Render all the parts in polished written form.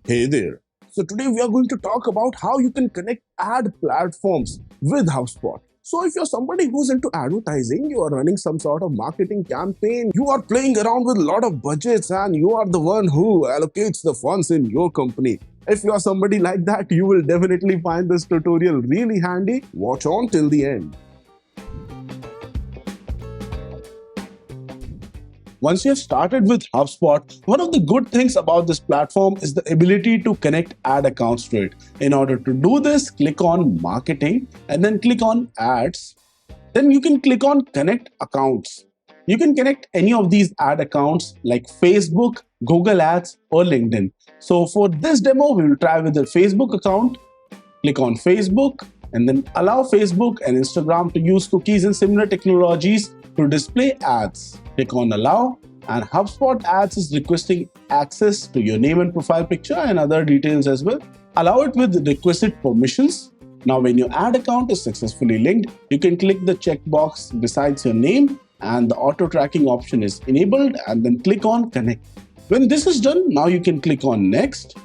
Hey there. So today we are going to talk about how you can connect ad platforms with HubSpot. So if you're somebody who's into advertising, you are running some sort of marketing campaign, you are playing around with a lot of budgets and you are the one who allocates the funds in your company. If you are somebody like that, you will definitely find this tutorial really handy. Watch on till the end. Once you have started with HubSpot, one of the good things about this platform is the ability to connect ad accounts to it. In order to do this, click on Marketing and then click on Ads. Then you can click on Connect Accounts. You can connect any of these ad accounts like Facebook, Google Ads, or LinkedIn. So for this demo, we will try with the Facebook account. Click on Facebook and then allow Facebook and Instagram to use cookies and similar technologies to display ads. Click on Allow, and HubSpot Ads is requesting access to your name and profile picture and other details as well. Allow it with the requested permissions. Now when your ad account is successfully linked, you can click the checkbox besides your name and the auto tracking option is enabled, and then click on Connect. When this is done, now you can click on Next,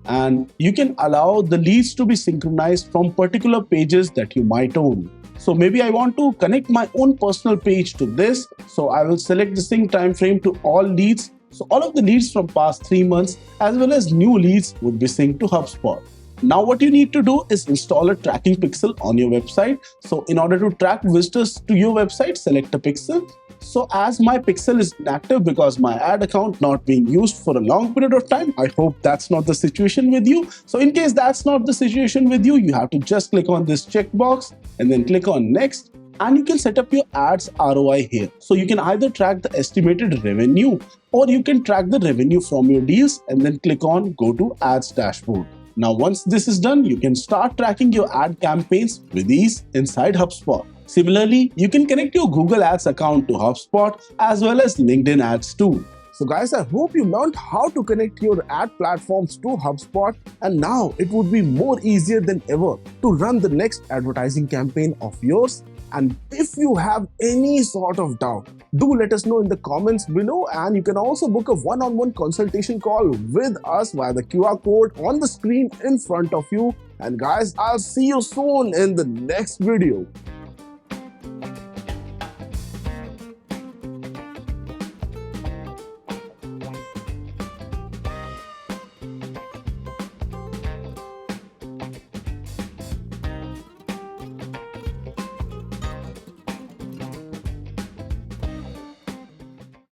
and you can allow the leads to be synchronized from particular pages that you might own. So maybe I want to connect my own personal page to this. So I will select the sync time frame to all leads. So all of the leads from past 3 months as well as new leads would be synced to HubSpot. Now what you need to do is install a tracking pixel on your website. So in order to track visitors to your website, select a pixel. So as my pixel is inactive because my ad account not being used for a long period of time, I hope that's not the situation with you. So in case that's not the situation with you, you have to just click on this checkbox and then click on Next. And you can set up your ads ROI here. So you can either track the estimated revenue or you can track the revenue from your deals and then click on Go to Ads Dashboard. Now once this is done, you can start tracking your ad campaigns with ease inside HubSpot. Similarly, you can connect your Google Ads account to HubSpot as well as LinkedIn ads too. So guys, I hope you learned how to connect your ad platforms to HubSpot, and now it would be more easier than ever to run the next advertising campaign of yours. And if you have any sort of doubt, do let us know in the comments below, and you can also book a one-on-one consultation call with us via the QR code on the screen in front of you. And guys, I'll see you soon in the next video.